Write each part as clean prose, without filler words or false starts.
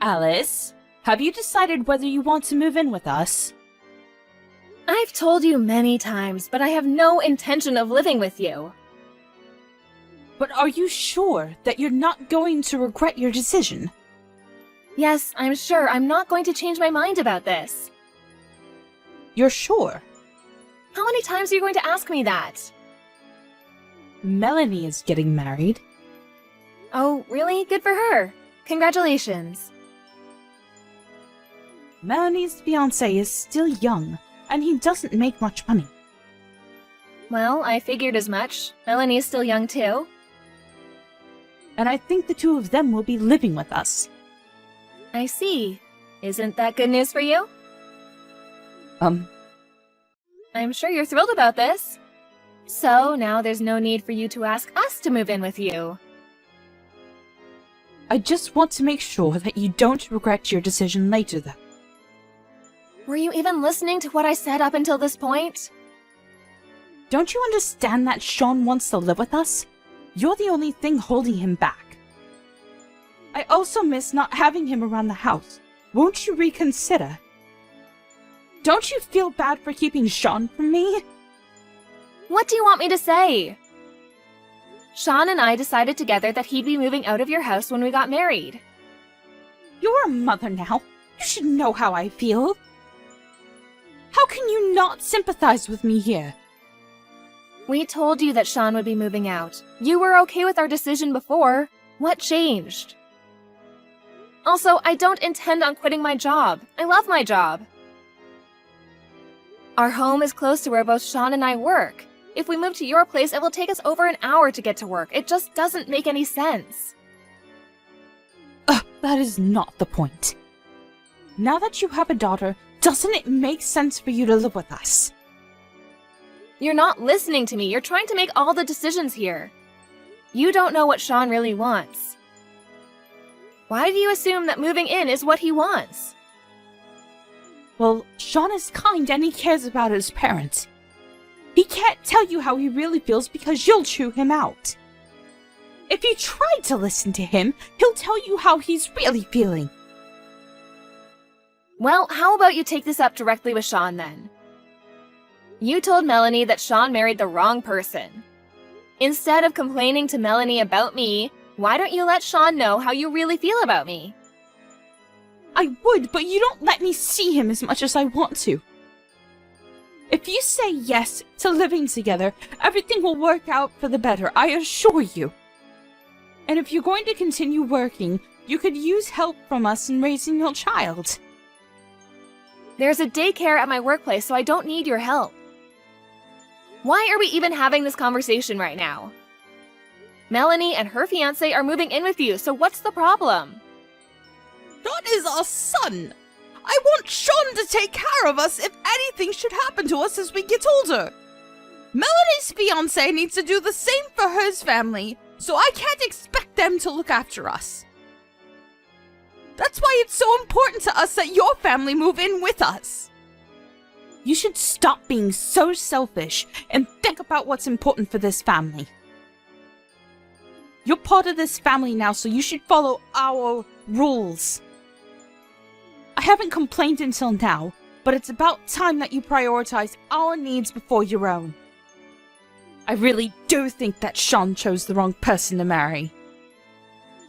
Alice, have you decided whether you want to move in with us? I've told you many times, but I have no intention of living with you. But are you sure that you're not going to regret your decision? Yes, I'm sure I'm not going to change my mind about this. You're sure? How many times are you going to ask me that? Melanie is getting married. Oh, really? Good for her. Congratulations. Melanie's fiancé is still young, and he doesn't make much money. Well, I figured as much. Melanie's still young too. And I think the two of them will be living with us. I see. Isn't that good news for you? I'm sure you're thrilled about this. So, now there's no need for you to ask us to move in with you. I just want to make sure that you don't regret your decision later, though. Were you even listening to what I said up until this point? Don't you understand that Sean wants to live with us? You're the only thing holding him back. I also miss not having him around the house. Won't you reconsider? Don't you feel bad for keeping Sean from me? What do you want me to say? Sean and I decided together that he'd be moving out of your house when we got married. You're a mother now. You should know how I feel. How can you not sympathize with me here? We told you that Sean would be moving out. You were okay with our decision before. What changed? Also, I don't intend on quitting my job. I love my job. Our home is close to where both Sean and I work. If we move to your place, it will take us over an hour to get to work. It just doesn't make any sense. That is not the point. Now that you have a daughter, doesn't it make sense for you to live with us? You're not listening to me. You're trying to make all the decisions here. You don't know what Sean really wants. Why do you assume that moving in is what he wants? Well, Sean is kind and he cares about his parents. He can't tell you how he really feels because you'll chew him out. If you try to listen to him, he'll tell you how he's really feeling. Well, how about you take this up directly with Sean then? You told Melanie that Sean married the wrong person. Instead of complaining to Melanie about me, why don't you let Sean know how you really feel about me? I would, but you don't let me see him as much as I want to. If you say yes to living together, everything will work out for the better, I assure you. And if you're going to continue working, you could use help from us in raising your child. There's a daycare at my workplace, so I don't need your help. Why are we even having this conversation right now? Melanie and her fiancé are moving in with you, so what's the problem? Sean is our son. I want Sean to take care of us if anything should happen to us as we get older. Melanie's fiancé needs to do the same for his family, so I can't expect them to look after us. That's why it's so important to us that your family move in with us. You should stop being so selfish and think about what's important for this family. You're part of this family now, so you should follow our rules. I haven't complained until now, but it's about time that you prioritize our needs before your own. I really do think that Sean chose the wrong person to marry.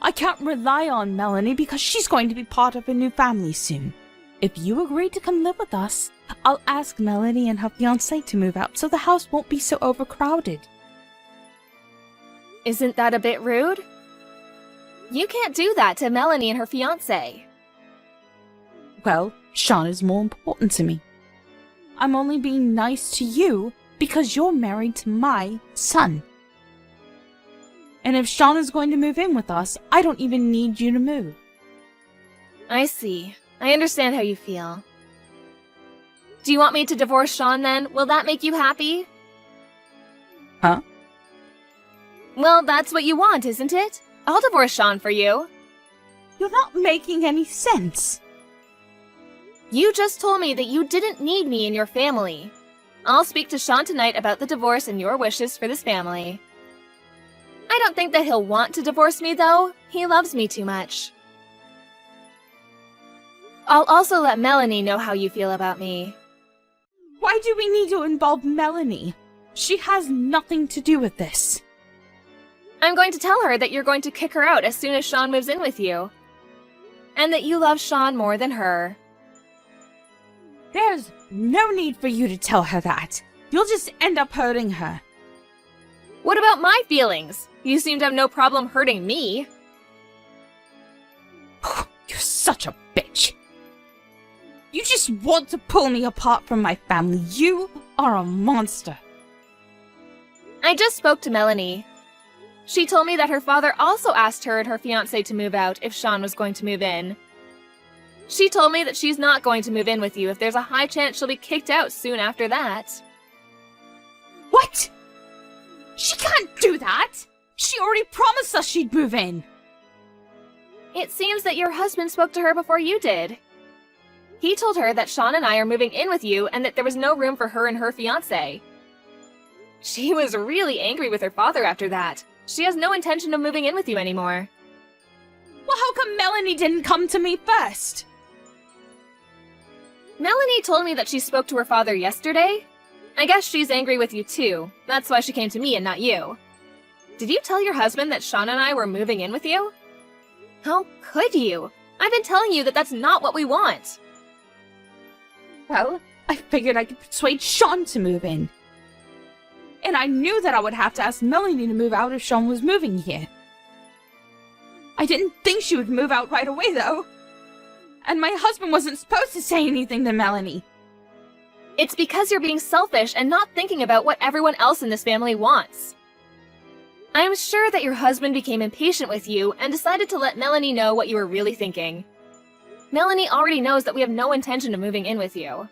I can't rely on Melanie because she's going to be part of a new family soon. If you agree to come live with us, I'll ask Melanie and her fiancé to move out so the house won't be so overcrowded. Isn't that a bit rude? You can't do that to Melanie and her fiancé. Well, Sean is more important to me. I'm only being nice to you because you're married to my son. And if Sean is going to move in with us, I don't even need you to move. I see. I understand how you feel. Do you want me to divorce Sean then? Will that make you happy? Huh? Well, that's what you want, isn't it? I'll divorce Sean for you. You're not making any sense. You just told me that you didn't need me in your family. I'll speak to Sean tonight about the divorce and your wishes for this family. I don't think that he'll want to divorce me, though. He loves me too much. I'll also let Melanie know how you feel about me. Why do we need to involve Melanie? She has nothing to do with this. I'm going to tell her that you're going to kick her out as soon as Sean moves in with you. And that you love Sean more than her. There's no need for you to tell her that. You'll just end up hurting her. What about my feelings? You seem to have no problem hurting me. You're such a bitch. You just want to pull me apart from my family. You are a monster. I just spoke to Melanie. She told me that her father also asked her and her fiancé to move out if Sean was going to move in. She told me that she's not going to move in with you if there's a high chance she'll be kicked out soon after that. What? She can't do that! She already promised us she'd move in! It seems that your husband spoke to her before you did. He told her that Sean and I are moving in with you and that there was no room for her and her fiancé. She was really angry with her father after that. She has no intention of moving in with you anymore. Well, how come Melanie didn't come to me first? Melanie told me that she spoke to her father yesterday. I guess she's angry with you too. That's why she came to me and not you. Did you tell your husband that Sean and I were moving in with you? How could you? I've been telling you that that's not what we want. Well, I figured I could persuade Sean to move in. And I knew that I would have to ask Melanie to move out if Sean was moving here. I didn't think she would move out right away, though. And my husband wasn't supposed to say anything to Melanie. It's because you're being selfish and not thinking about what everyone else in this family wants. I'm sure that your husband became impatient with you and decided to let Melanie know what you were really thinking. Melanie already knows that we have no intention of moving in with you.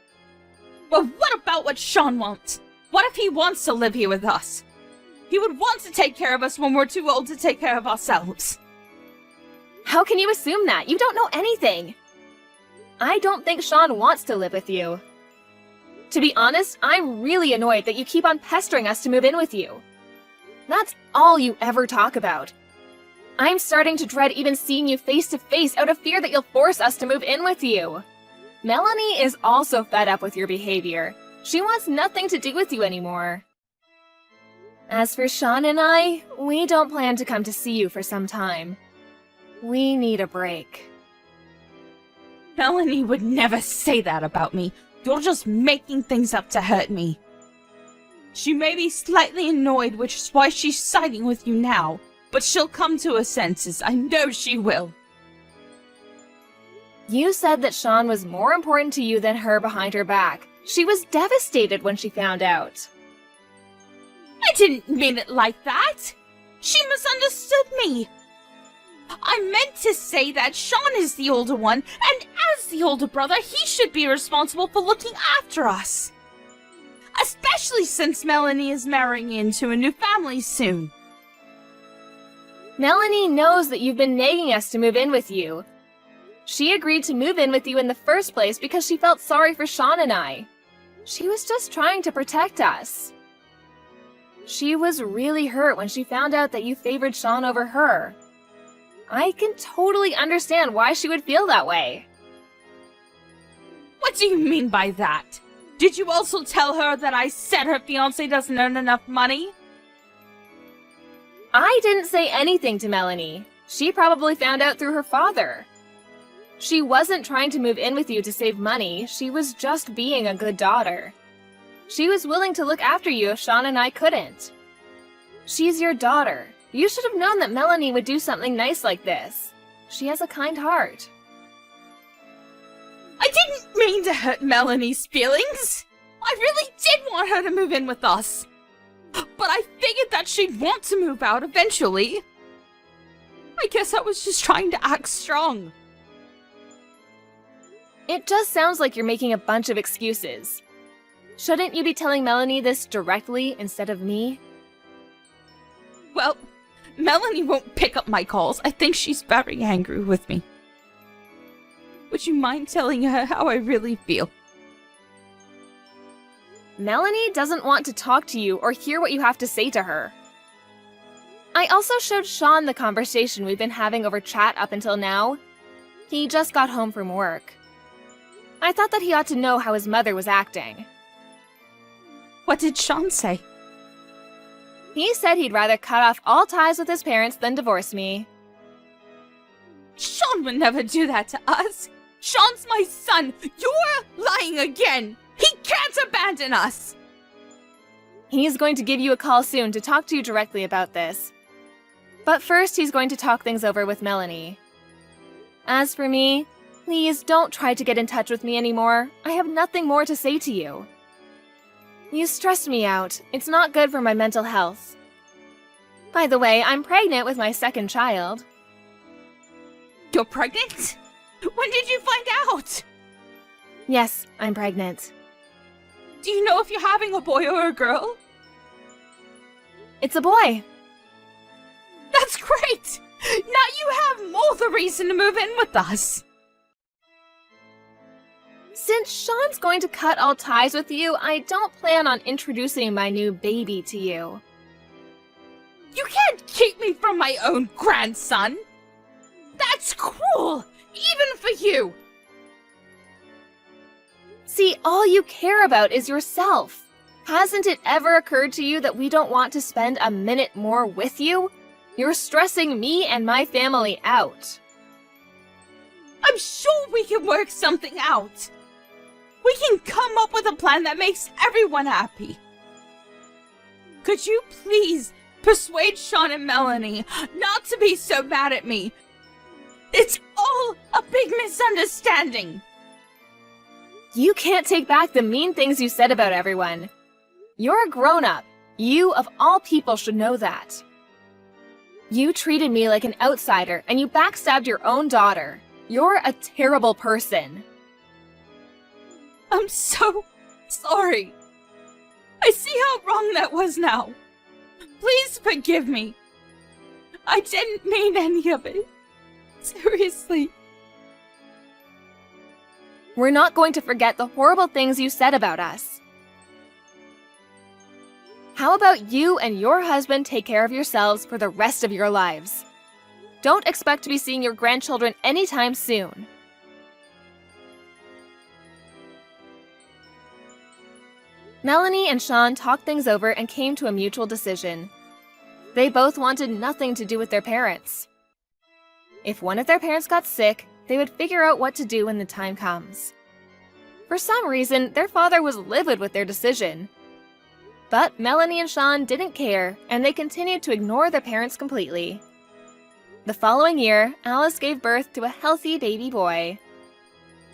Well, what about what Sean wants? What if he wants to live here with us? He would want to take care of us when we're too old to take care of ourselves. How can you assume that? You don't know anything. I don't think Sean wants to live with you. To be honest, I'm really annoyed that you keep on pestering us to move in with you. That's all you ever talk about. I'm starting to dread even seeing you face to face out of fear that you'll force us to move in with you. Melanie is also fed up with your behavior. She wants nothing to do with you anymore. As for Sean and I, we don't plan to come to see you for some time. We need a break. Melanie would never say that about me. You're just making things up to hurt me. She may be slightly annoyed, which is why she's siding with you now, but she'll come to her senses. I know she will. You said that Sean was more important to you than her behind her back. She was devastated when she found out. I didn't mean it like that. She misunderstood me. I meant to say that Sean is the older one, and as the older brother, he should be responsible for looking after us. Especially since Melanie is marrying into a new family soon. Melanie knows that you've been nagging us to move in with you. She agreed to move in with you in the first place because she felt sorry for Sean and I. She was just trying to protect us. She was really hurt when she found out that you favored Sean over her. I can totally understand why she would feel that way. What do you mean by that? Did you also tell her that I said her fiancé doesn't earn enough money? I didn't say anything to Melanie. She probably found out through her father. She wasn't trying to move in with you to save money. She was just being a good daughter. She was willing to look after you if Sean and I couldn't. She's your daughter. You should have known that Melanie would do something nice like this. She has a kind heart. I didn't mean to hurt Melanie's feelings. I really did want her to move in with us. But I figured that she'd want to move out eventually. I guess I was just trying to act strong. It just sounds like you're making a bunch of excuses. Shouldn't you be telling Melanie this directly instead of me? Well, Melanie won't pick up my calls. I think she's very angry with me. Would you mind telling her how I really feel? Melanie doesn't want to talk to you or hear what you have to say to her. I also showed Sean the conversation we've been having over chat up until now. He just got home from work. I thought that he ought to know how his mother was acting. What did Sean say? He said he'd rather cut off all ties with his parents than divorce me. Sean would never do that to us. Sean's my son. You're lying again. He can't abandon us. He's going to give you a call soon to talk to you directly about this. But first, he's going to talk things over with Melanie. As for me, please don't try to get in touch with me anymore. I have nothing more to say to you. You stress me out. It's not good for my mental health. By the way, I'm pregnant with my second child. You're pregnant? When did you find out? Yes, I'm pregnant. Do you know if you're having a boy or a girl? It's a boy. That's great! Now you have more the reason to move in with us. Since Sean's going to cut all ties with you, I don't plan on introducing my new baby to you. You can't keep me from my own grandson. That's cruel, even for you. See, all you care about is yourself. Hasn't it ever occurred to you that we don't want to spend a minute more with you? You're stressing me and my family out. I'm sure we can work something out. We can come up with a plan that makes everyone happy. Could you please persuade Sean and Melanie not to be so mad at me? It's all a big misunderstanding. You can't take back the mean things you said about everyone. You're a grown-up. You, of all people, should know that. You treated me like an outsider, and you backstabbed your own daughter. You're a terrible person. I'm so sorry. I see how wrong that was now. Please forgive me. I didn't mean any of it. Seriously. We're not going to forget the horrible things you said about us. How about you and your husband take care of yourselves for the rest of your lives? Don't expect to be seeing your grandchildren anytime soon. Melanie and Sean talked things over and came to a mutual decision. They both wanted nothing to do with their parents. If one of their parents got sick, they would figure out what to do when the time comes. For some reason, their father was livid with their decision. But Melanie and Sean didn't care, and they continued to ignore their parents completely. The following year, Alice gave birth to a healthy baby boy.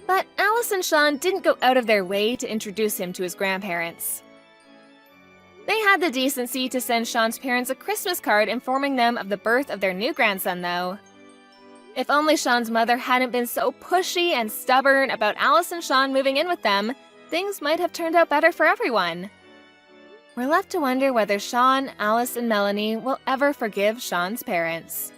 But Alice and Sean didn't go out of their way to introduce him to his grandparents. They had the decency to send Sean's parents a Christmas card informing them of the birth of their new grandson, though. If only Sean's mother hadn't been so pushy and stubborn about Alice and Sean moving in with them, things might have turned out better for everyone. We're left to wonder whether Sean, Alice, and Melanie will ever forgive Sean's parents.